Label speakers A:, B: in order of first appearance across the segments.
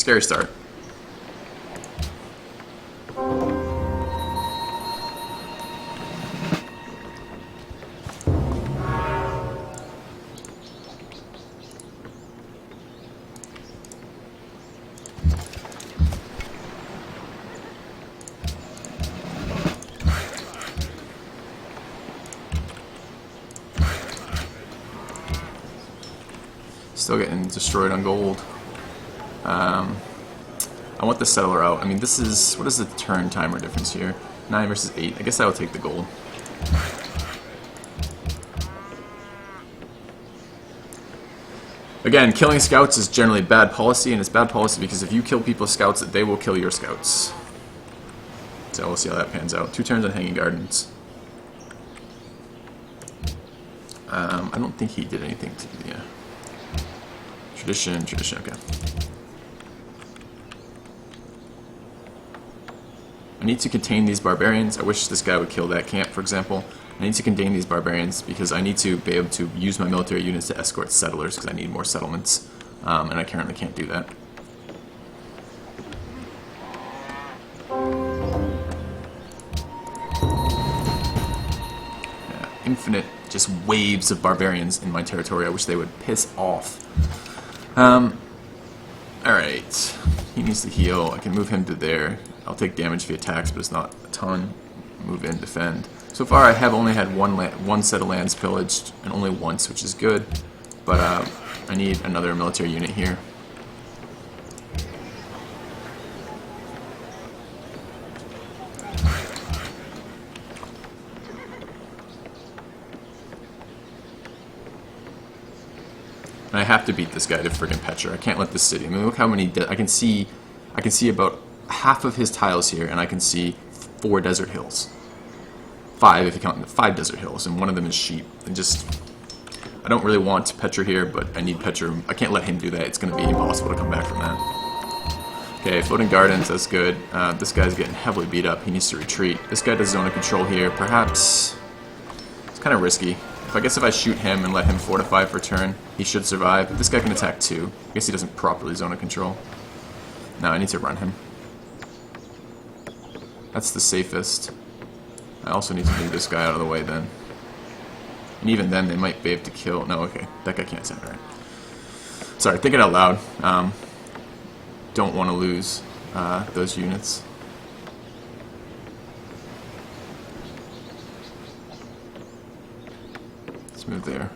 A: Scary start. Still getting destroyed on gold. I want the settler out. I mean, this is... What is the turn timer difference here? 9 versus 8. I guess I will take the gold. Again, killing scouts is generally bad policy, and it's bad policy because if you kill people's scouts, they will kill your scouts. So we'll see how that pans out. 2 turns on Hanging Gardens. I don't think he did anything to the... Tradition, okay. I need to contain these barbarians. I wish this guy would kill that camp, for example. I need to contain these barbarians because I need to be able to use my military units to escort settlers because I need more settlements. And I currently can't do that. Yeah, infinite just waves of barbarians in my territory. I wish they would piss off. Alright. He needs to heal. I can move him to there. I'll take damage if he attacks, but it's not a ton. Move in, defend. So far I have only had one set of lands pillaged, and only once, which is good. But I need another military unit here. And I have to beat this guy to friggin' Petra. I can't let this city. I mean, look how many... I can see about half of his tiles here, and I can see 4 desert hills. 5 if you count 5 desert hills, and one of them is sheep. And just... I don't really want Petra here, but I need Petra. I can't let him do that. It's going to be impossible to come back from that. Okay, Floating Gardens, that's good. This guy's getting heavily beat up. He needs to retreat. This guy does zone of control here. Perhaps... It's kind of risky. I guess if I shoot him and let him fortify for a turn, he should survive. This guy can attack too. I guess he doesn't properly zone of control. No, I need to run him. That's the safest. I also need to move this guy out of the way then. And even then, they might be able to kill... No, okay. That guy can't attack. Alright. Sorry, thinking out loud. Don't want to lose those units. Move there.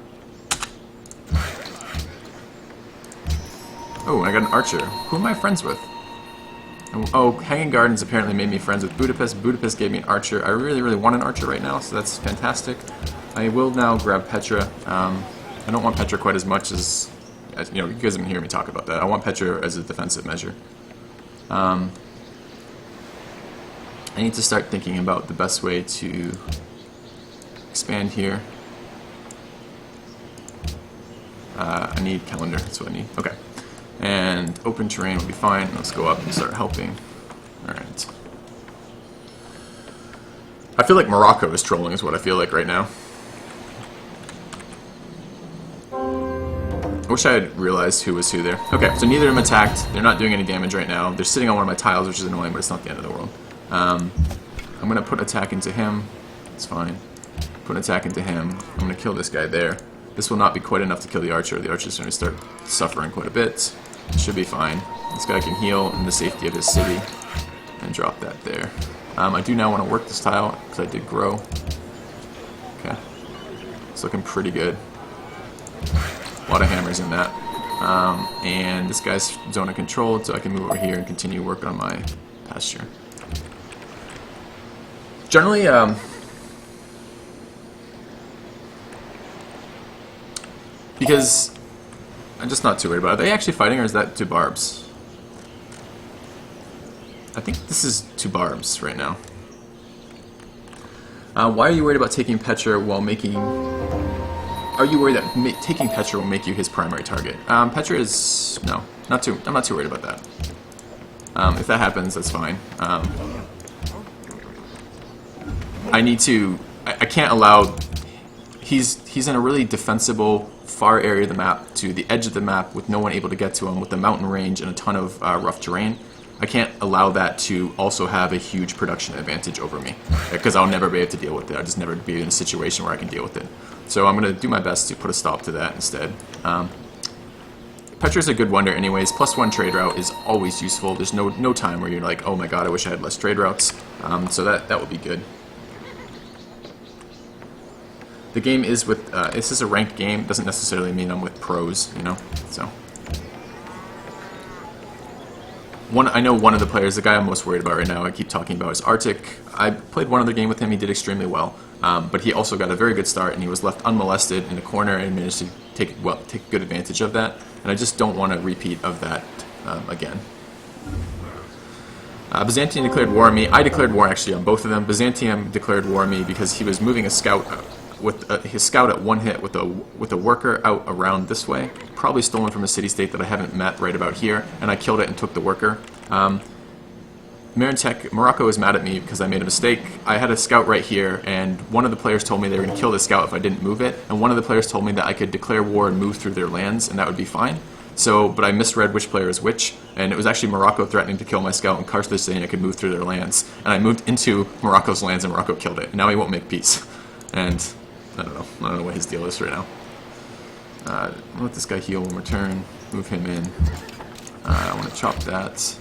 A: Oh, I got an archer. Who am I friends with? Oh, Hanging Gardens apparently made me friends with Budapest. Budapest gave me an archer. I really, really want an archer right now, so that's fantastic. I will now grab Petra. I don't want Petra quite as much as you know, you guys have been hearing me talk about that. I want Petra as a defensive measure. I need to start thinking about the best way to expand here. I need calendar, that's what I need. Okay. And open terrain will be fine. Let's go up and start helping. Alright. I feel like Morocco is trolling is what I feel like right now. I wish I had realized who was who there. Okay, so neither of them attacked. They're not doing any damage right now. They're sitting on one of my tiles, which is annoying, but it's not the end of the world. I'm going to put attack into him. It's fine. Put an attack into him. I'm going to kill this guy there. This will not be quite enough to kill the archer. The archer's going to start suffering quite a bit. Should be fine. This guy can heal in the safety of his city and drop that there. I do now want to work this tile because I did grow. Okay. It's looking pretty good. A lot of hammers in that. And this guy's zone of control, so I can move over here and continue work on my pasture. Generally, because I'm just not too worried about it. Are they actually fighting, or is that 2 barbs? I think this is 2 barbs right now. Why are you worried about taking Petra while making... Are you worried that taking Petra will make you his primary target? Petra is... No. I'm not too worried about that. If that happens, that's fine. I need to... I can't allow... He's in a really defensible far area of the map to the edge of the map with no one able to get to him, with a mountain range and a ton of rough terrain. I can't allow that to also have a huge production advantage over me, because I'll never be able to deal with it. I'll just never be in a situation where I can deal with it. So I'm going to do my best to put a stop to that instead. Petra's a good wonder anyways. +1 trade route is always useful. There's no time where you're like, oh my god, I wish I had less trade routes. So that would be good. The game is with, this is a ranked game. Doesn't necessarily mean I'm with pros, you know, so. I know one of the players, the guy I'm most worried about right now, I keep talking about, is Arctic. I played one other game with him, he did extremely well. But he also got a very good start, and he was left unmolested in a corner and managed to take good advantage of that. And I just don't want a repeat of that again. Byzantium declared war on me. I declared war actually on both of them. Byzantium declared war on me because he was moving a scout with his scout at one hit with a worker out around this way, probably stolen from a city-state that I haven't met right about here, and I killed it and took the worker. Morocco is mad at me because I made a mistake. I had a scout right here, and one of the players told me they were going to kill the scout if I didn't move it, and one of the players told me that I could declare war and move through their lands, and that would be fine. So, but I misread which player is which, and it was actually Morocco threatening to kill my scout, and Carthage saying I could move through their lands. And I moved into Morocco's lands, and Morocco killed it. And now he won't make peace. And I don't know what his deal is right now. I'll let this guy heal one more turn, move him in. I want to chop that.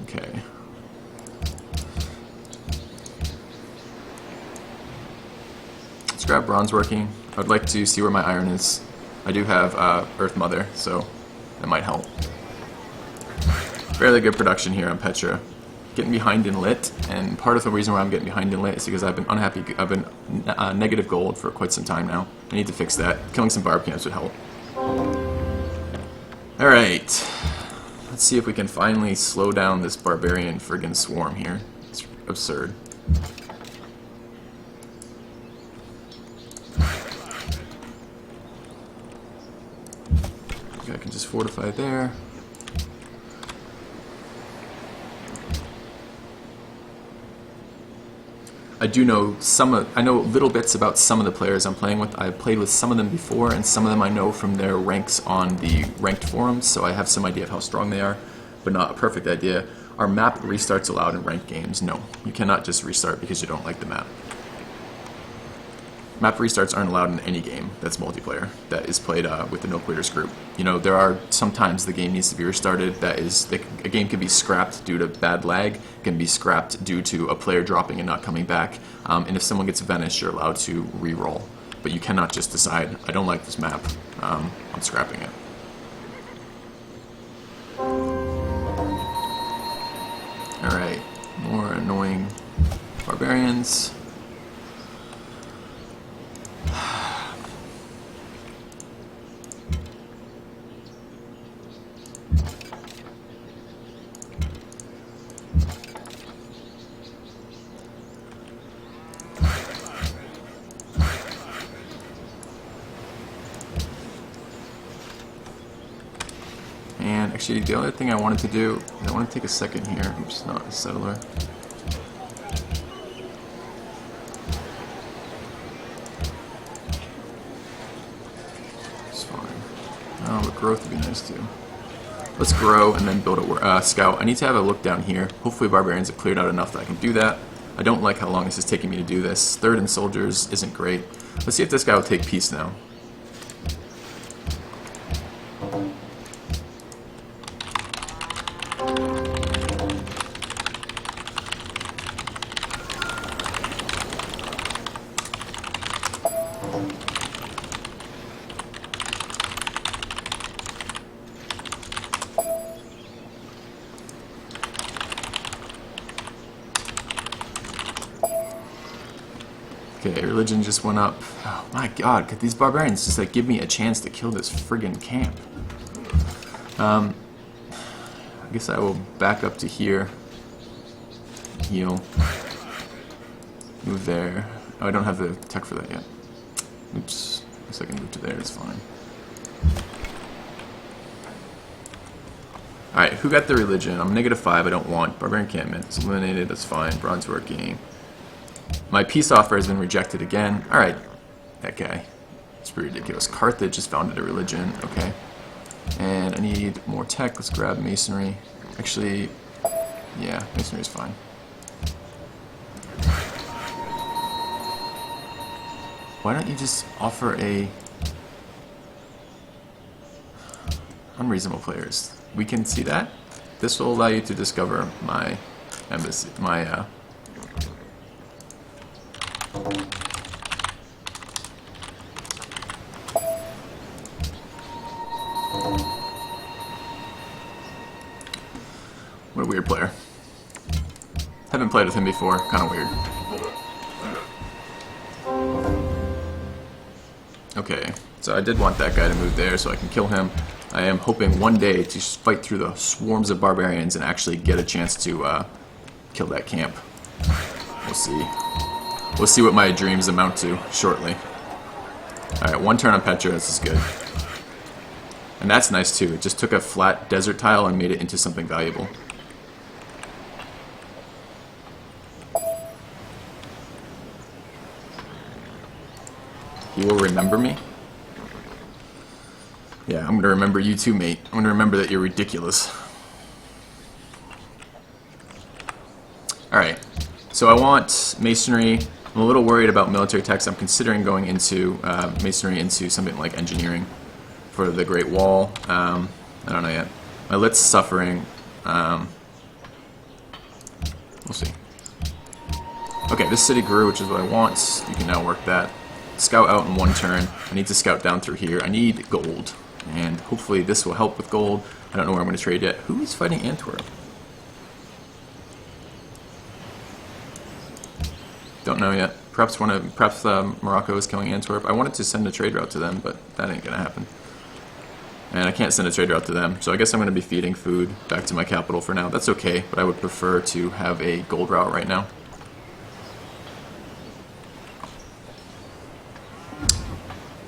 A: Okay. Let's grab bronze working. I'd like to see where my iron is. I do have Earth Mother, so that might help. Fairly good production here on Petra. Getting behind in lit, and part of the reason why I'm getting behind in lit is because I've been unhappy. I've been negative gold for quite some time now. I need to fix that. Killing some barb camps would help. Alright. Let's see if we can finally slow down this barbarian friggin' swarm here. It's absurd. I can just fortify there. I do know I know little bits about some of the players I'm playing with. I've played with some of them before, and some of them I know from their ranks on the ranked forums, so I have some idea of how strong they are, but not a perfect idea. Are map restarts allowed in ranked games? No. You cannot just restart because you don't like the map. Map restarts aren't allowed in any game that's multiplayer, that is played with the no-quitters group. You know, there are sometimes the game needs to be restarted. A game can be scrapped due to bad lag, can be scrapped due to a player dropping and not coming back, and if someone gets vanished, you're allowed to re-roll. But you cannot just decide, I don't like this map, I'm scrapping it. Alright, more annoying barbarians. And actually, the other thing I wanted to do, I want to take a second here. I'm just not a settler. It's fine. Oh, but growth would be nice too. Let's grow and then build a scout. I need to have a look down here. Hopefully barbarians have cleared out enough that I can do that. I don't like how long this is taking me to do this. Third in soldiers isn't great. Let's see if this guy will take peace now. Okay, religion just went up. Oh my god, could these barbarians just like give me a chance to kill this friggin' camp? I guess I will back up to here. Heal. Move there. Oh, I don't have the tech for that yet. Oops. I guess I can move to there, it's fine. Alright, who got the religion? I'm -5, I don't want. Barbarian encampment. It's eliminated, that's fine. Bronze working. My peace offer has been rejected again. Alright, that guy. It's pretty ridiculous. Carthage has founded a religion. Okay. And I need more tech. Let's grab masonry. Actually, yeah, masonry is fine. Why don't you just offer a... Unreasonable players. We can see that. This will allow you to discover my embassy, my what a weird player. Haven't played with him before, kind of weird. Okay, so I did want that guy to move there so I can kill him. I am hoping one day to fight through the swarms of barbarians and actually get a chance to kill that camp. We'll see. We'll see what my dreams amount to shortly. Alright, one turn on Petra, this is good. And that's nice too, it just took a flat desert tile and made it into something valuable. He will remember me? Yeah, I'm gonna remember you too, mate. I'm gonna remember that you're ridiculous. Alright, so I want masonry. I'm a little worried about military techs. I'm considering going into masonry into something like engineering for the Great Wall. I don't know yet. My lit's suffering. We'll see. Okay, this city grew, which is what I want. You can now work that. Scout out in one turn. I need to scout down through here. I need gold. And hopefully this will help with gold. I don't know where I'm going to trade yet. Who is fighting Antwerp? Don't know yet. Perhaps Morocco is killing Antwerp. I wanted to send a trade route to them, but that ain't going to happen. And I can't send a trade route to them, so I guess I'm going to be feeding food back to my capital for now. That's okay, but I would prefer to have a gold route right now.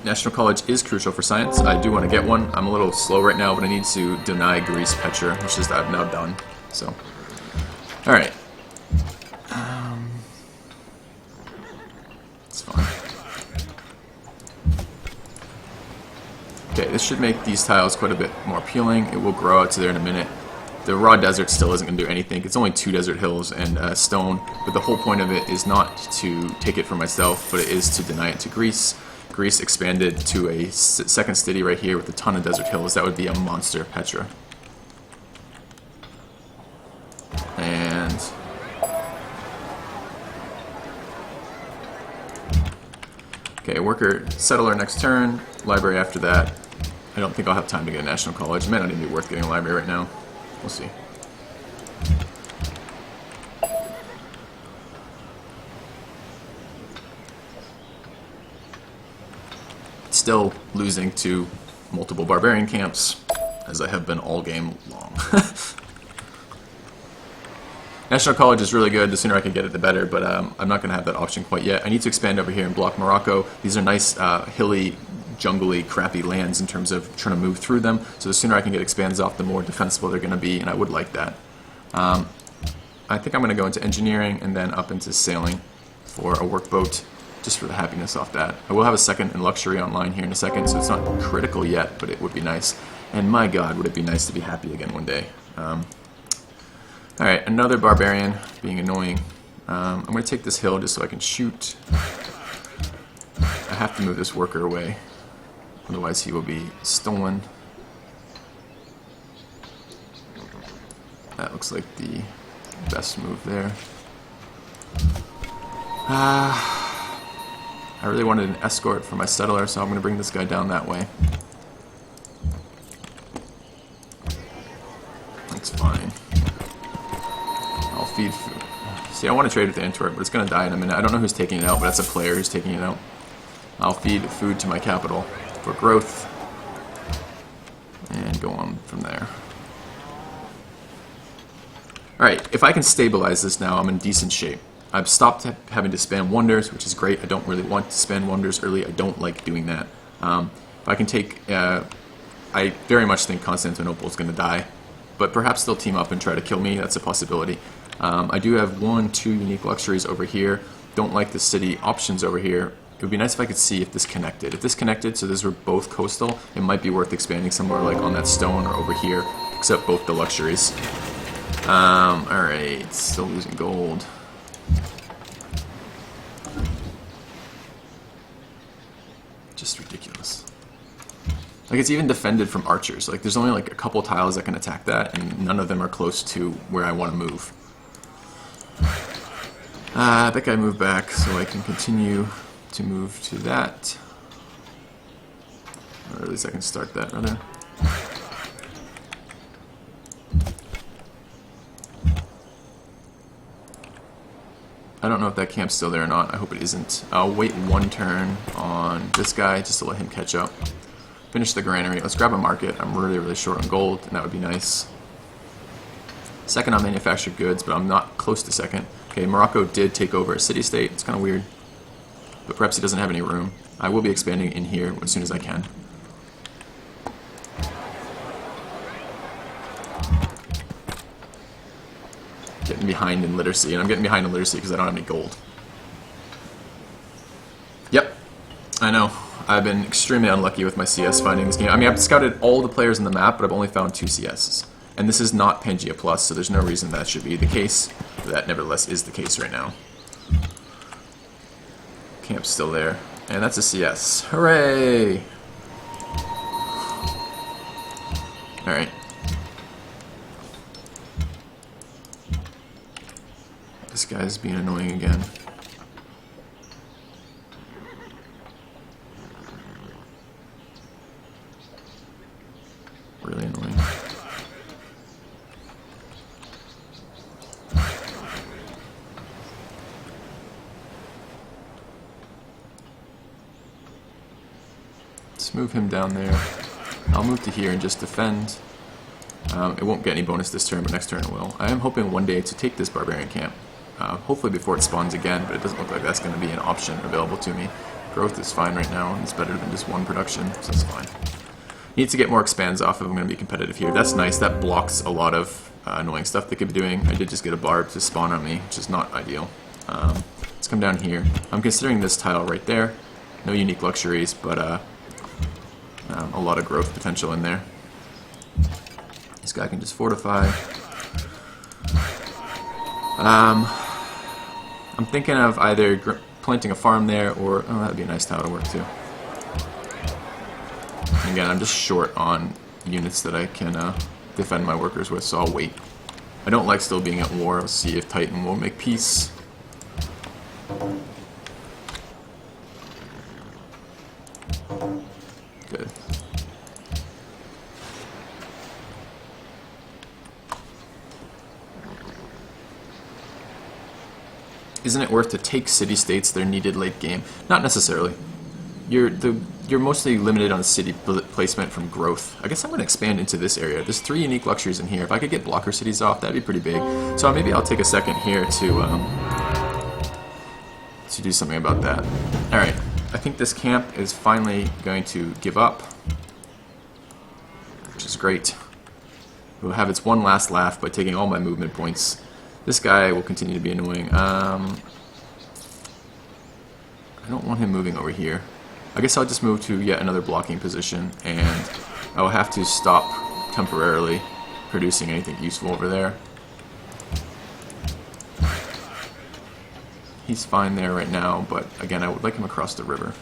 A: National College is crucial for science. I do want to get one. I'm a little slow right now, but I need to deny Greece Petra, which is I've now done. So, all right. It's fine. Okay, this should make these tiles quite a bit more appealing. It will grow out to there in a minute. The raw desert still isn't going to do anything. It's only 2 desert hills and stone, but the whole point of it is not to take it for myself, but it is to deny it to Greece. Greece expanded to a second city right here with a ton of desert hills. That would be a monster Petra. And okay, worker settler next turn, library after that. I don't think I'll have time to get a national college. It might not even be worth getting a library right now. We'll see. Still losing to multiple barbarian camps, as I have been all game long. National College is really good. The sooner I can get it, the better, but I'm not going to have that option quite yet. I need to expand over here and block Morocco. These are nice, hilly, jungly, crappy lands in terms of trying to move through them, so the sooner I can get expands off, the more defensible they're going to be, and I would like that. I think I'm going to go into engineering and then up into sailing for a workboat, just for the happiness off that. I will have a second in luxury online here in a second, so it's not critical yet, but it would be nice. And my god, would it be nice to be happy again one day. Alright, another barbarian being annoying. I'm going to take this hill just so I can shoot. I have to move this worker away, otherwise he will be stolen. That looks like the best move there. I really wanted an escort for my settler, so I'm going to bring this guy down that way. That's fine. I'll feed food. See, I want to trade with Antwerp, but it's going to die in a minute. I don't know who's taking it out, but that's a player who's taking it out. I'll feed food to my capital for growth, and go on from there. Alright, if I can stabilize this now, I'm in decent shape. I've stopped having to spam wonders, which is great. I don't really want to spam wonders early. I don't like doing that. If I can take... I very much think Constantinople is going to die, but perhaps they'll team up and try to kill me. That's a possibility. I do have 1, 2 unique luxuries over here. don't like the city options over here. It would be nice if I could see if this connected. If this connected, so these were both coastal, it might be worth expanding somewhere like on that stone or over here, except both the luxuries. Alright, still losing gold. Just ridiculous. Like, it's even defended from archers. Like, there's only like a couple tiles that can attack that, and none of them are close to where I want to move. That guy moved back, so I can continue to move to that. Or at least I can start that, rather. I don't know if that camp's still there or not. I hope it isn't. I'll wait one turn on this guy just to let him catch up. Finish the granary. Let's grab a market. I'm really, really short on gold, and that would be nice. Second on manufactured goods, but I'm not close to second. Okay, Morocco did take over a city-state. It's kind of weird. But perhaps he doesn't have any room. I will be expanding in here as soon as I can. Getting behind in literacy, and I'm getting behind in literacy because I don't have any gold. Yep, I know. I've been extremely unlucky with my CS finding this game. I mean, I've scouted all the players on the map, but I've only found 2 CSs. And this is not Pangea Plus, so there's no reason that should be the case. But that nevertheless is the case right now. Camp's still there. And that's a CS. Hooray! Alright. This guy's being annoying again. Really annoying. Let's move him down there. I'll move to here and just defend. It won't get any bonus this turn, but next turn it will. I am hoping one day to take this barbarian camp. Hopefully before it spawns again, but it doesn't look like that's going to be an option available to me. Growth is fine right now, and it's better than just one production, so that's fine. Need to get more expands off if I'm going to be competitive here. That's nice. That blocks a lot of annoying stuff they could be doing. I did just get a barb to spawn on me, which is not ideal. Let's come down here. I'm considering this tile right there. No unique luxuries, but a lot of growth potential in there. This guy can just fortify. I'm thinking of either planting a farm there or... Oh, that'd be a nice tile to work too. Again, I'm just short on units that I can defend my workers with, so I'll wait. I don't like still being at war. I'll see if Titan will make peace. Good. Isn't it worth to take city-states that are needed late game? Not necessarily. You're mostly limited on city placement from growth. I guess I'm going to expand into this area. There's 3 unique luxuries in here. If I could get blocker cities off, that'd be pretty big. So maybe I'll take a second here to do something about that. Alright, I think this camp is finally going to give up, which is great. It will have its one last laugh by taking all my movement points. This guy will continue to be annoying. I don't want him moving over here. I guess I'll just move to yet another blocking position, and I will have to stop temporarily producing anything useful over there. He's fine there right now, but again, I would like him across the river.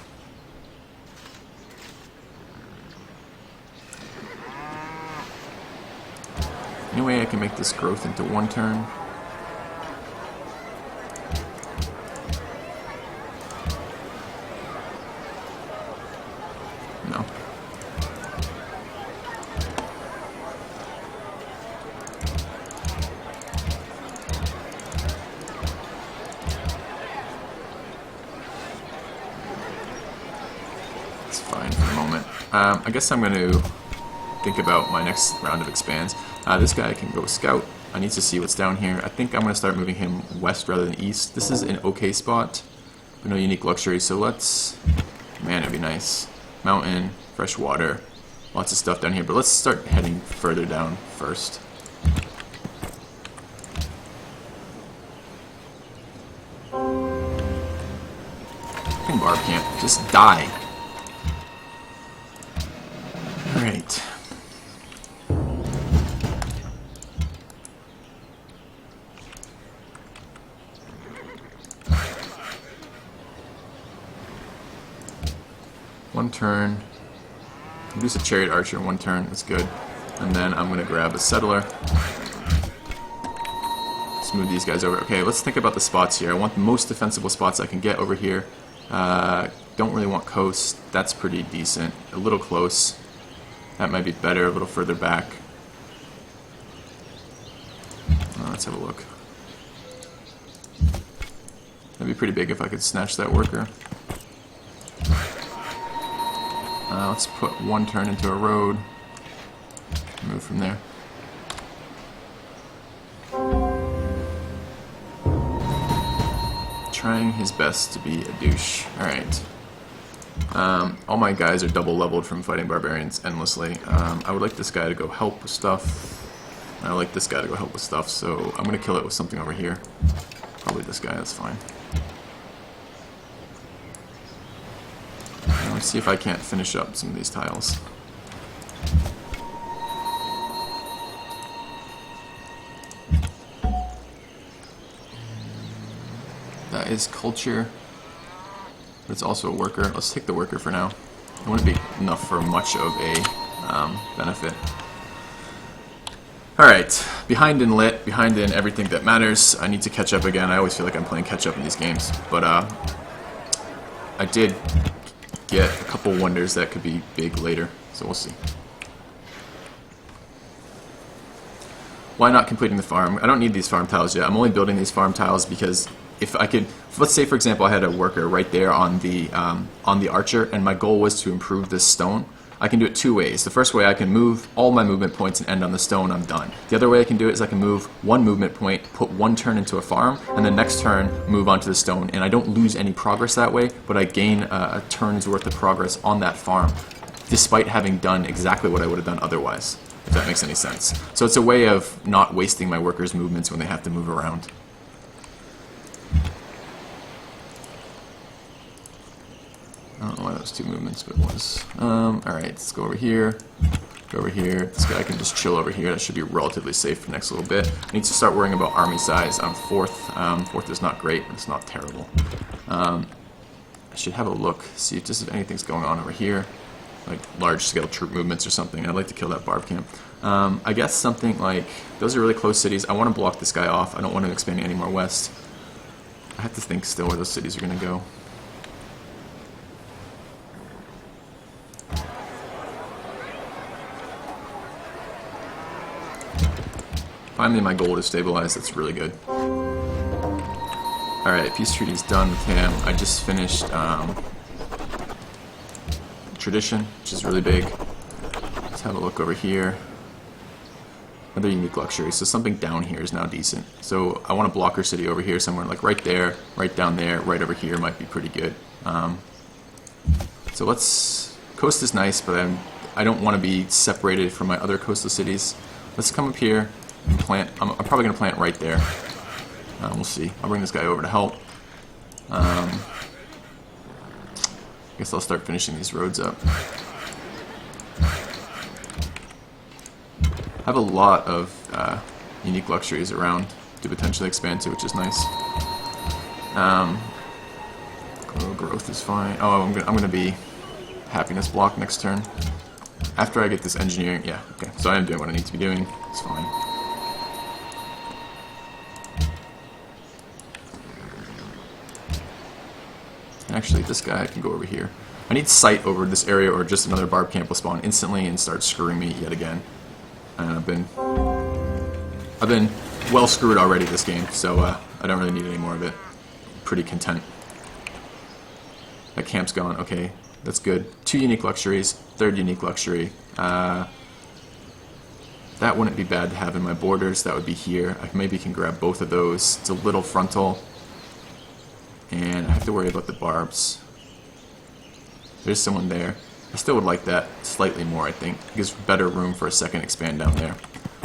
A: Any way I can make this growth into one turn? No. It's fine for the moment. I guess I'm going to think about my next round of expands. This guy can go scout. I need to see what's down here. I think I'm going to start moving him west rather than east. This is an okay spot, but no unique luxury, so let's... Man, it'd be nice. Mountain, fresh water, lots of stuff down here, but let's start heading further down first. Just die. Alright. One turn. Produce a chariot archer in one turn. That's good. And then I'm going to grab a settler. Smooth these guys over. Okay, let's think about the spots here. I want the most defensible spots I can get over here. Don't really want coast. That's pretty decent. A little close. That might be better. A little further back. Let's have a look. That'd be pretty big if I could snatch that worker. Let's put one turn into a road. Move from there. Trying his best to be a douche. Alright. All my guys are double leveled from fighting barbarians endlessly. I would like this guy to go help with stuff. I would like this guy to go help with stuff, so I'm going to kill it with something over here. Probably this guy, that's fine. Let's see if I can't finish up some of these tiles. That is culture, but it's also a worker. Let's take the worker for now. It wouldn't be enough for much of a benefit. Alright, behind in lit, behind in everything that matters. I need to catch up again. I always feel like I'm playing catch up in these games, but I did get a couple wonders that could be big later, so we'll see. Why not completing the farm? I don't need these farm tiles yet. I'm only building these farm tiles because if I could, let's say for example I had a worker right there on the archer, and my goal was to improve this stone. I can do it two ways. The first way, I can move all my movement points and end on the stone, I'm done. The other way I can do it is I can move one movement point, put one turn into a farm, and the next turn move onto the stone, and I don't lose any progress that way, but I gain a turn's worth of progress on that farm, despite having done exactly what I would have done otherwise, if that makes any sense. So it's a way of not wasting my workers' movements when they have to move around. I don't know why that was two movements, but it was. Alright, let's go over here. Go over here. This guy can just chill over here. That should be relatively safe for the next little bit. I need to start worrying about army size. I'm fourth. Fourth is not great, but it's not terrible. I should have a look, see if just if anything's going on over here. Like large-scale troop movements or something. I'd like to kill that barb camp. I guess something like, those are really close cities. I want to block this guy off. I don't want to expand any more west. I have to think still where those cities are going to go. Finally, my goal is stabilized. That's really good. Alright, peace treaty's done with him. I just finished tradition, which is really big. Let's have a look over here. Another unique luxury. So something down here is now decent. So I want a blocker city over here somewhere, like right there, right down there, right over here might be pretty good. So let's... Coast is nice, but I don't want to be separated from my other coastal cities. Let's come up here and plant. I'm probably going to plant right there. We'll see. I'll bring this guy over to help. I guess I'll start finishing these roads up. I have a lot of unique luxuries around to potentially expand to, which is nice. Growth is fine. Oh, I'm gonna be happiness block next turn. After I get this engineering, yeah, okay. So I am doing what I need to be doing. It's fine. Actually, this guy can go over here. I need sight over this area, or just another barb camp will spawn instantly and start screwing me yet again. And I've been well screwed already this game, so I don't really need any more of it. Pretty content. That camp's gone. Okay, that's good. 2 unique luxuries. 3rd unique luxury. That wouldn't be bad to have in my borders. That would be here. I maybe can grab both of those. It's a little frontal. And I have to worry about the barbs. There's someone there. I still would like that slightly more, I think. It gives better room for a second expand down there.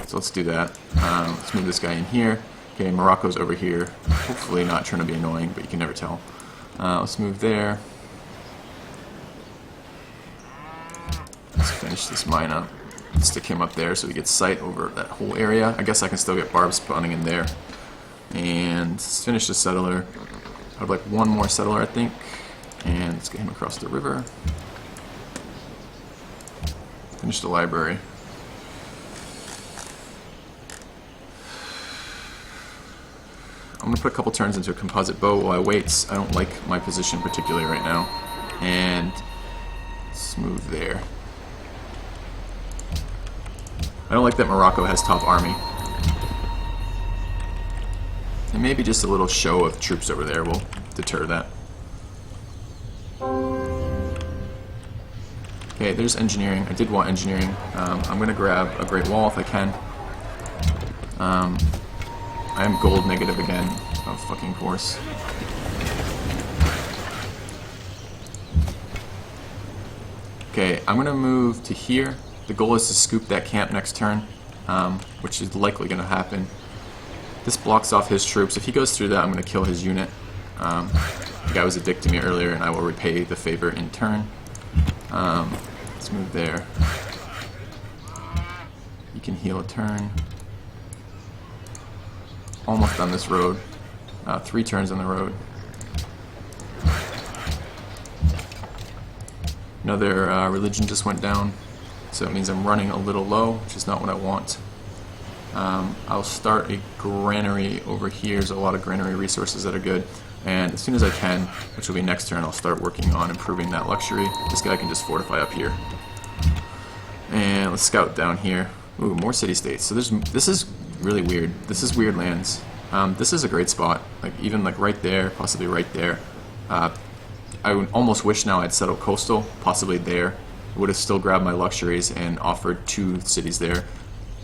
A: So let's do that. Let's move this guy in here. Okay, Morocco's over here. Hopefully not trying to be annoying, but you can never tell. Let's move there. Let's finish this mine up. Stick him up there so he gets sight over that whole area. I guess I can still get barbs spawning in there. And let's finish the settler. I'd like one more settler, I think. And let's get him across the river. Finish the library. I'm going to put a couple turns into a composite bow while I wait. I don't like my position particularly right now. And let's move there. I don't like that Morocco has top army. And maybe just a little show of troops over there will deter that. Okay, there's engineering. I did want engineering. I'm going to grab a Great Wall if I can. I am gold negative again. Of fucking course. Okay, I'm going to move to here. The goal is to scoop that camp next turn, which is likely going to happen. This blocks off his troops. If he goes through that, I'm going to kill his unit. The guy was a dick to me earlier, and I will repay the favor in turn. Let's move there. You can heal a turn. Almost on this road. 3 turns on the road. Another religion just went down, so it means I'm running a little low, which is not what I want. I'll start a granary over here. There's a lot of granary resources that are good, and as soon as I can, which will be next turn, I'll start working on improving that luxury. This guy can just fortify up here. And let's scout down here. Ooh, more city-states. So this is really weird. This is weird lands. This is a great spot. Like even like right there, possibly right there. I would almost wish now I'd settled coastal, possibly there. Would have still grabbed my luxuries and offered 2 cities there.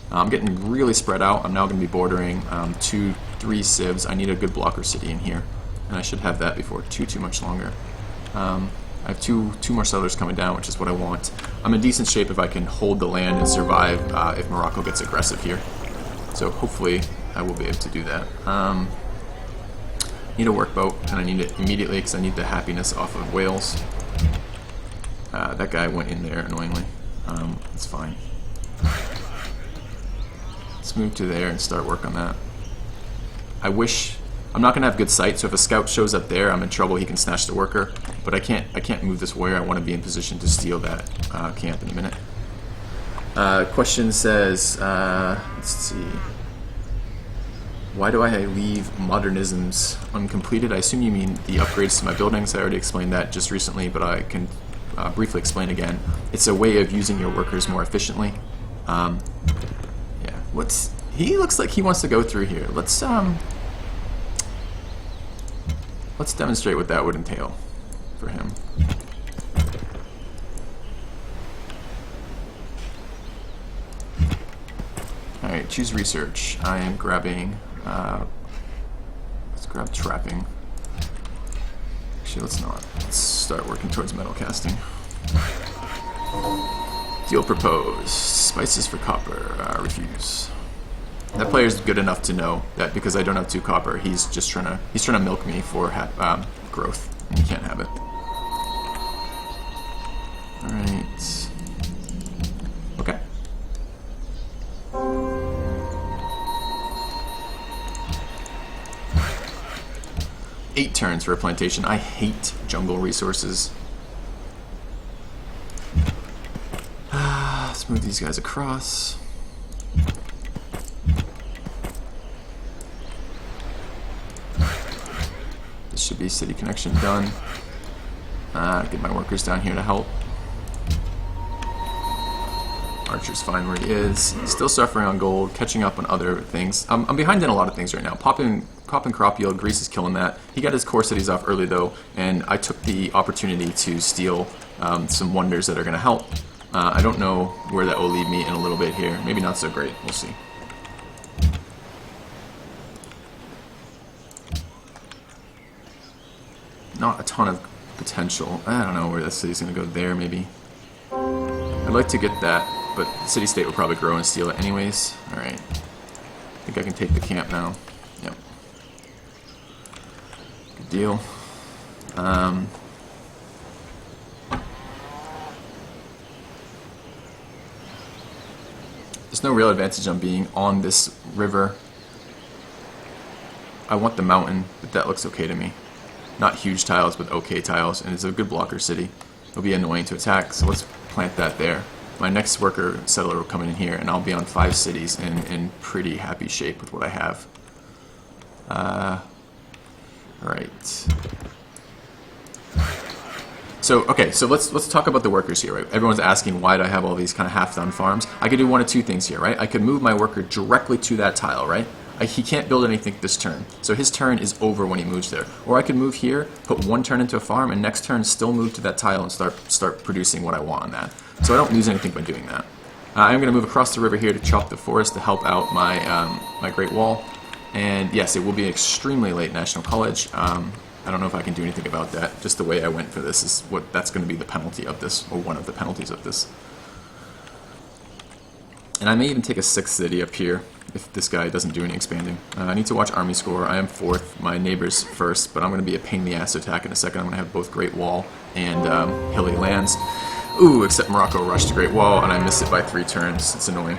A: I'm getting really spread out. I'm now going to be bordering 2, 3 civs. I need a good blocker city in here, and I should have that before too much longer. I have two more settlers coming down, which is what I want. I'm in decent shape if I can hold the land and survive if Morocco gets aggressive here. So hopefully I will be able to do that. Need a workboat, and I need it immediately because I need the happiness off of Wales. That guy went in there annoyingly. It's fine. Let's move to there and start work on that. I wish I'm not gonna have good sight, so if a scout shows up there, I'm in trouble. He can snatch the worker, but I can't move this warrior. I want to be in position to steal that camp in a minute. Question says, let's see. Why do I leave modernisms uncompleted? I assume you mean the upgrades to my buildings. I already explained that just recently, but I can briefly explain again. It's a way of using your workers more efficiently. Yeah. He looks like he wants to go through here. Let's demonstrate what that would entail for him. Alright, choose research. I am grabbing, let's grab trapping. Actually, let's not. Let's start working towards metal casting. Deal proposed. Spices for copper. Refuse. That player's good enough to know that because I don't have 2 copper, he's just trying to milk me for growth, and he can't have it. All right. Okay. Eight turns for a plantation. I hate jungle resources. Let's move these guys across. Should be city connection done. Get my workers down here to help. Archer's fine where he is. Still suffering on gold, catching up on other things. I'm behind in a lot of things right now. Popping crop yield, Greece is killing that. He got his core cities off early though, and I took the opportunity to steal some wonders that are going to help. I don't know where that will lead me in a little bit here. Maybe not so great. We'll see. Not a ton of potential. I don't know where the city's going to go there, maybe. I'd like to get that, but the city-state will probably grow and steal it anyways. Alright. I think I can take the camp now. Yep. Good deal. There's no real advantage on being on this river. I want the mountain, but that looks okay to me. Not huge tiles, but okay tiles, and it's a good blocker city. It'll be annoying to attack, so let's plant that there. My next worker settler will come in here, and I'll be on 5 cities in pretty happy shape with what I have. Alright. So, okay, so let's talk about the workers here, right? Everyone's asking why do I have all these kind of half-done farms. I could do one of two things here, right? I could move my worker directly to that tile, right? He can't build anything this turn, so his turn is over when he moves there. Or I could move here, put one turn into a farm, and next turn still move to that tile and start producing what I want on that. So I don't lose anything by doing that. I'm going to move across the river here to chop the forest to help out my my Great Wall. And yes, it will be extremely late National College. I don't know if I can do anything about that. Just the way I went for this is that's going to be the penalty of this, or one of the penalties of this. And I may even take a 6th city up here if this guy doesn't do any expanding. I need to watch army score. I am 4th. My neighbor's 1st, but I'm going to be a pain in the ass to attack in a second. I'm going to have both Great Wall and hilly lands. Ooh, except Morocco rushed Great Wall, and I missed it by 3 turns. It's annoying.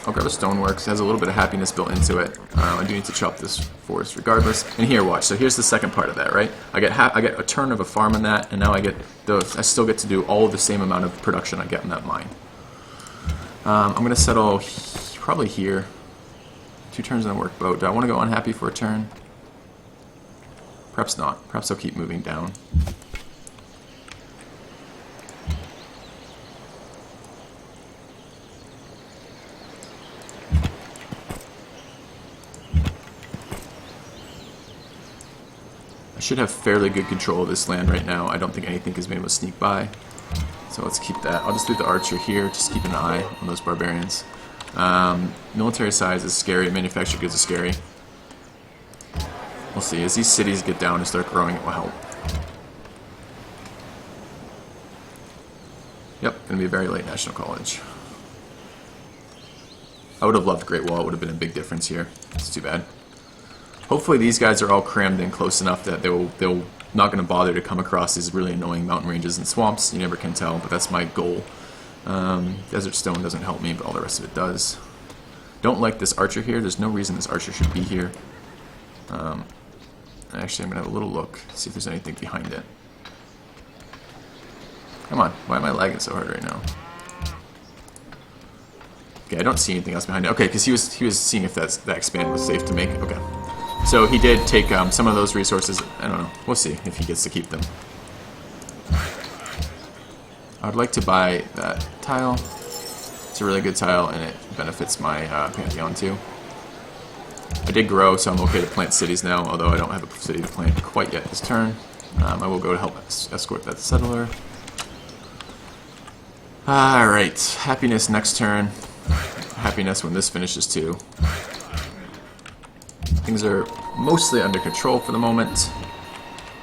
A: I'll grab a Stoneworks. It has a little bit of happiness built into it. I do need to chop this forest regardless. And here, watch. So here's the second part of that, right? I get a turn of a farm on that, and now I still get to do all of the same amount of production I get in that mine. I'm going to settle probably here. 2 turns on a workboat. Do I want to go unhappy for a turn? Perhaps not. Perhaps I'll keep moving down. I should have fairly good control of this land right now. I don't think anything has been able to sneak by. So let's keep that. I'll just do the archer here. Just keep an eye on those barbarians. Military size is scary. Manufactured goods is scary. We'll see. As these cities get down and start growing, it will help. Yep, going to be a very late National College. I would have loved Great Wall. It would have been a big difference here. It's too bad. Hopefully these guys are all crammed in close enough that they'll not going to bother to come across these really annoying mountain ranges and swamps. You never can tell, but that's my goal. Desert Stone doesn't help me, but all the rest of it does. Don't like this archer here. There's no reason this archer should be here. Actually, I'm going to have a little look, see if there's anything behind it. Come on, why am I lagging so hard right now? Okay, I don't see anything else behind it. Okay, because he was seeing if that expand was safe to make. Okay. So he did take some of those resources. I don't know. We'll see if he gets to keep them. I would like to buy that tile. It's a really good tile, and it benefits my Pantheon too. I did grow, so I'm okay to plant cities now, although I don't have a city to plant quite yet this turn. I will go to help escort that settler. Alright, happiness next turn. Happiness when this finishes too. Things are mostly under control for the moment.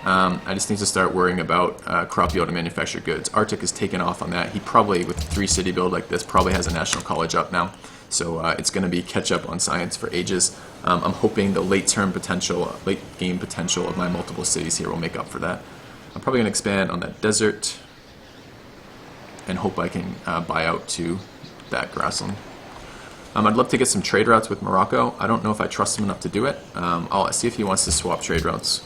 A: I just need to start worrying about crop yield and manufactured goods. Arctic is taken off on that. He probably, with a 3-city build like this, probably has a national college up now. So it's going to be catch up on science for ages. I'm hoping the late game potential of my multiple cities here will make up for that. I'm probably going to expand on that desert and hope I can buy out to that grassland. I'd love to get some trade routes with Morocco. I don't know if I trust him enough to do it. I'll see if he wants to swap trade routes.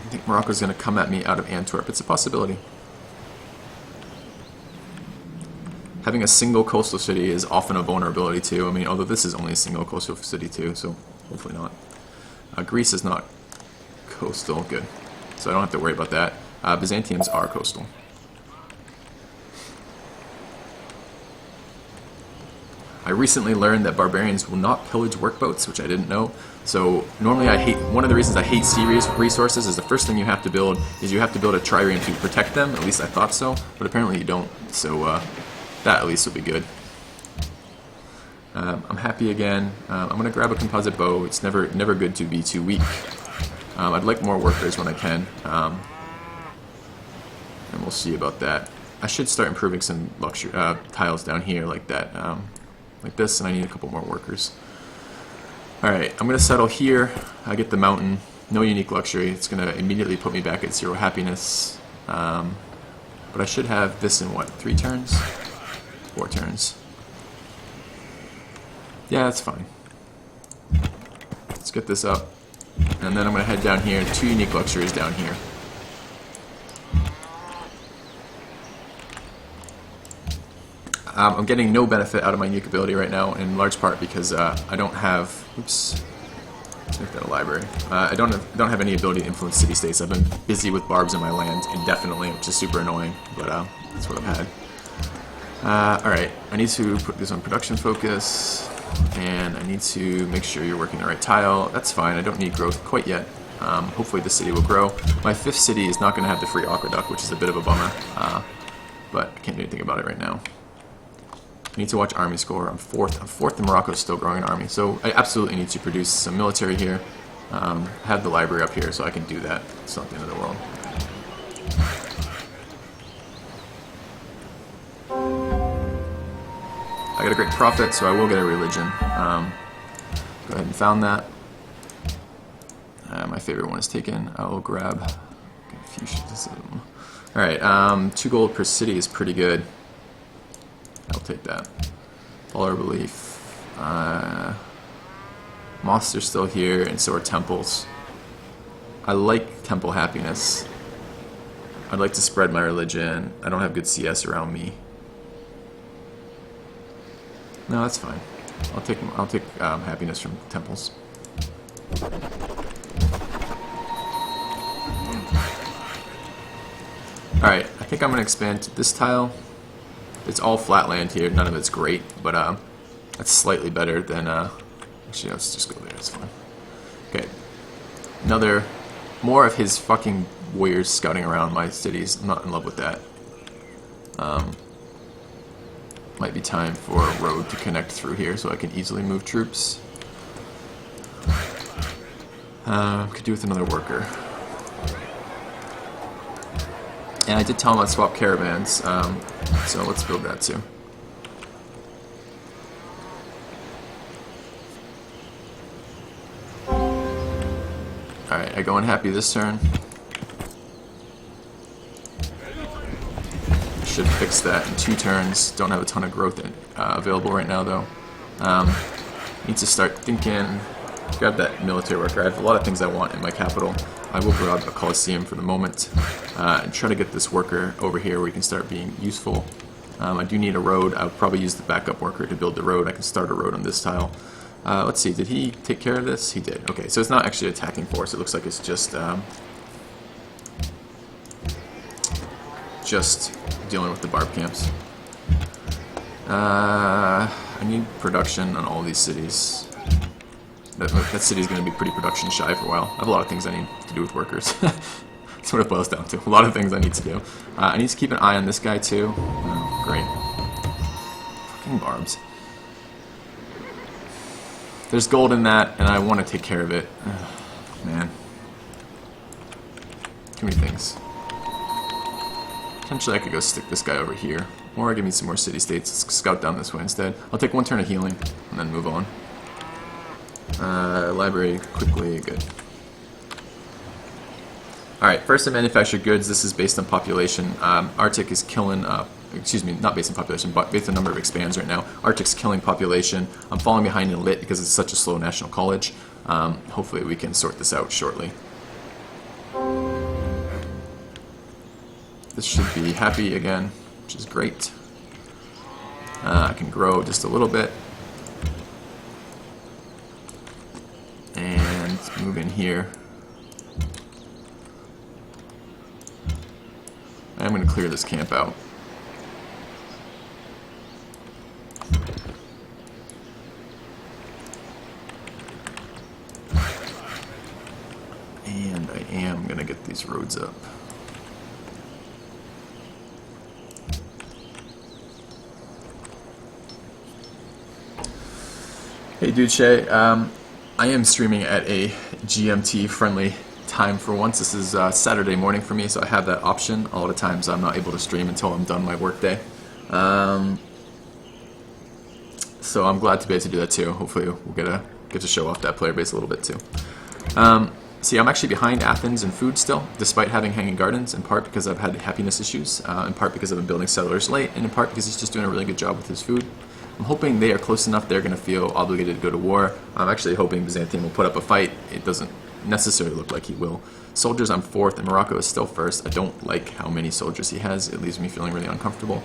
A: I think Morocco's going to come at me out of Antwerp. It's a possibility. Having a single coastal city is often a vulnerability too. I mean, although this is only a single coastal city too, so hopefully not. Greece is not coastal. Good. So I don't have to worry about that. Byzantiums are coastal. I recently learned that barbarians will not pillage workboats, which I didn't know. So normally one of the reasons I hate sea resources is the first thing you have to build is you have to build a trireme to protect them. At least I thought so, but apparently you don't. So that at least will be good. I'm happy again. I'm going to grab a composite bow. It's never good to be too weak. I'd like more workers when I can. And we'll see about that. I should start improving some luxury tiles down here like that, like this, and I need a couple more workers. Alright, I'm going to settle here. I get the mountain. No unique luxury. It's going to immediately put me back at 0 happiness. But I should have this in what, 3 turns? 4 turns. Yeah, that's fine. Let's get this up. And then I'm going to head down here. 2 unique luxuries down here. I'm getting no benefit out of my unique ability right now, in large part because I don't have. Oops. Let's make that a library. I don't have any ability to influence city-states. I've been busy with barbs in my land indefinitely, which is super annoying, but that's what I've had. Alright, I need to put this on production focus, and I need to make sure you're working the right tile. That's fine, I don't need growth quite yet. Hopefully the city will grow. My 5th city is not going to have the free aqueduct, which is a bit of a bummer, but I can't do anything about it right now. I need to watch army score. I'm 4th, and Morocco's still growing an army. So I absolutely need to produce some military here. I have the library up here, so I can do that. It's not the end of the world. I got a great prophet, so I will get a religion. Go ahead and found that. My favorite one is taken. I will grab Confucianism. Alright, 2 gold per city is pretty good. I'll take that. Follower belief. Mosques are still here, and so are temples. I like temple happiness. I'd like to spread my religion. I don't have good CS around me. No, that's fine. I'll take happiness from temples. Alright, I think I'm going to expand to this tile. It's all flat land here, none of it's great, but that's slightly better than, actually let's just go there, it's fine. Okay, more of his fucking warriors scouting around my cities. I'm not in love with that. Might be time for a road to connect through here so I can easily move troops. Could do with another worker. And I did tell him I'd swap caravans, so let's build that too. Alright, I go unhappy this turn. Should fix that in 2 turns. Don't have a ton of growth available right now though. Need to start thinking. Grab that military worker. I have a lot of things I want in my capital. I will grab a Colosseum for the moment and try to get this worker over here where he can start being useful. I do need a road. I'll probably use the backup worker to build the road. I can start a road on this tile. Let's see, did he take care of this? He did. Okay, so it's not actually attacking force. It looks like it's just dealing with the barb camps. I need production on all these cities. That city's going to be pretty production shy for a while. I have a lot of things I need to do with workers. That's what it boils down to. A lot of things I need to do. I need to keep an eye on this guy too. Oh, great. Fucking barbs. There's gold in that, and I want to take care of it. Man. Too many things. Potentially I could go stick this guy over here. Or give me some more city-states. Let's scout down this way instead. I'll take 1 turn of healing, and then move on. Library quickly, good. Alright, first in manufactured goods, this is based on population. Arctic is killing, excuse me, not based on population, but based on number of expands right now. Arctic's killing population. I'm falling behind in lit because it's such a slow national college. Hopefully we can sort this out shortly. This should be happy again, which is great. I can grow just a little bit. And move in here. I'm going to clear this camp out. And I am going to get these roads up. Hey Duce, I am streaming at a GMT friendly time for once. This is Saturday morning for me, so I have that option. A lot of times I'm not able to stream until I'm done my workday. So I'm glad to be able to do that too. Hopefully we'll get to show off that player base a little bit too. See, I'm actually behind Athens in food still, despite having hanging gardens, in part because I've had happiness issues, in part because I've been building settlers late, and in part because he's just doing a really good job with his food. I'm hoping they are close enough they're going to feel obligated to go to war. I'm actually hoping Byzantium will put up a fight. It doesn't necessarily look like he will. Soldiers, I'm 4th, and Morocco is still 1st. I don't like how many soldiers he has. It leaves me feeling really uncomfortable.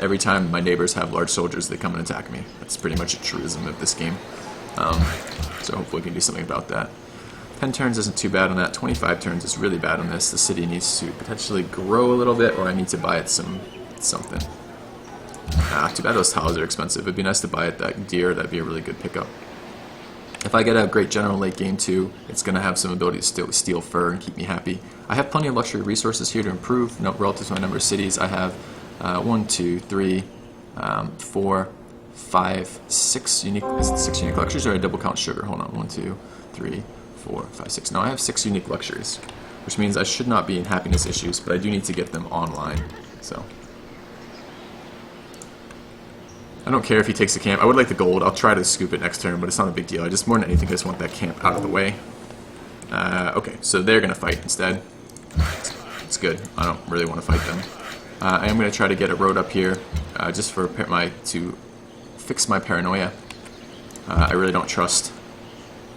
A: Every time my neighbors have large soldiers, they come and attack me. That's pretty much a truism of this game. So hopefully we can do something about that. 10 turns isn't too bad on that. 25 turns is really bad on this. The city needs to potentially grow a little bit, or I need to buy it something. Too bad those tiles are expensive. It'd be nice to buy it that deer. That'd be a really good pickup. If I get a great general late game too, it's going to have some ability to steal fur and keep me happy. I have plenty of luxury resources here to improve. Relative to my number of cities, I have 1, 2, 3, 4, 5, 6 unique. Is it 6 unique luxuries, or I double count sugar? Hold on. 1, 2, 3, 4, 5, 6. No, I have 6 unique luxuries, which means I should not be in happiness issues, but I do need to get them online. So I don't care if he takes the camp. I would like the gold. I'll try to scoop it next turn, but it's not a big deal. I just, more than anything, I just want that camp out of the way. Okay, so they're going to fight instead. It's good. I don't really want to fight them. I am going to try to get a road up here, just for to fix my paranoia. I really don't trust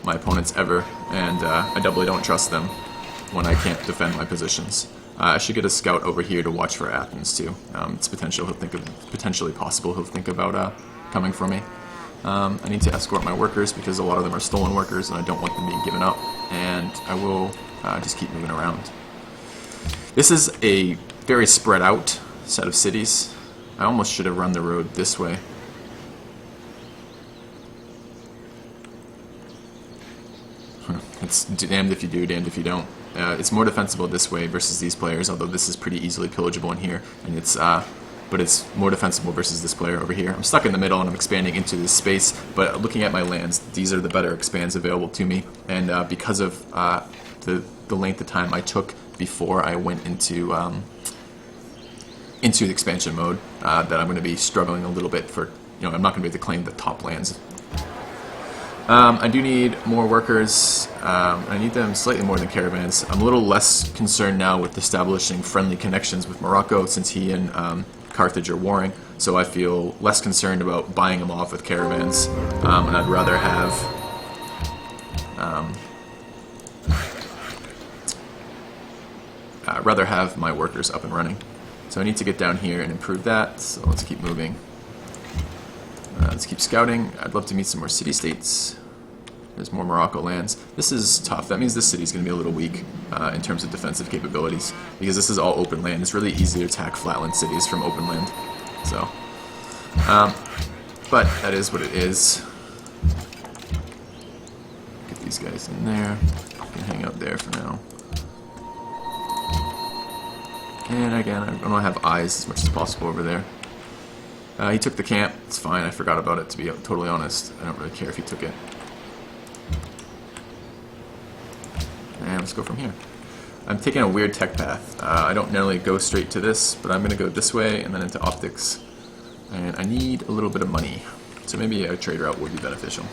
A: my opponents ever, and I doubly don't trust them when I can't defend my positions. I should get a scout over here to watch for Athens too. It's potentially possible he'll think about coming for me. I need to escort my workers because a lot of them are stolen workers, and I don't want them being given up. And I will just keep moving around. This is a very spread out set of cities. I almost should have run the road this way. It's damned if you do, damned if you don't. It's more defensible this way versus these players, although this is pretty easily pillageable in here, and but it's more defensible versus this player over here. I'm stuck in the middle and I'm expanding into this space, but looking at my lands, these are the better expands available to me, and because of the length of time I took before I went into the expansion mode, that I'm going to be struggling a little bit for, I'm not going to be able to claim the top lands. I do need more workers. I need them slightly more than caravans. I'm a little less concerned now with establishing friendly connections with Morocco, since he and Carthage are warring, so I feel less concerned about buying them off with caravans, and I'd rather have my workers up and running. So I need to get down here and improve that, so let's keep moving. Let's keep scouting. I'd love to meet some more city-states. There's more Morocco lands. This is tough. That means this city's going to be a little weak in terms of defensive capabilities, because this is all open land. It's really easy to attack flatland cities from open land. So, but that is what it is. Get these guys in there. I can hang out there for now. And again, I want to have eyes as much as possible over there. He took the camp. It's fine. I forgot about it, to be totally honest. I don't really care if he took it. And let's go from here. I'm taking a weird tech path. I don't normally go straight to this, but I'm going to go this way and then into optics. And I need a little bit of money. So maybe a trade route would be beneficial.